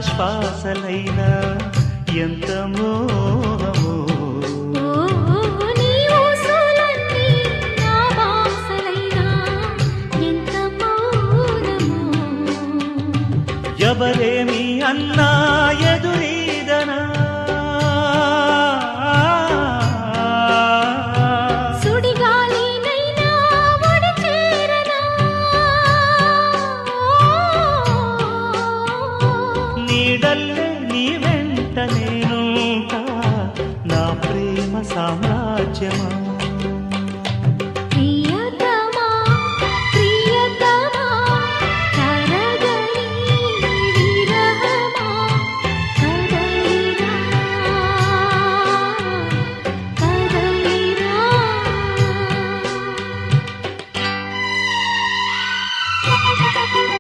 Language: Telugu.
శ్వాసలైనా ఎంత మోహమో ఎవరేమి అన్నా ఎదురీదనా సుడిగాలినైనా ఒడి చేరనా నీడల్లే నీ వెంట నేనుంటా నా ప్రేమ సామ్రాజ్యమా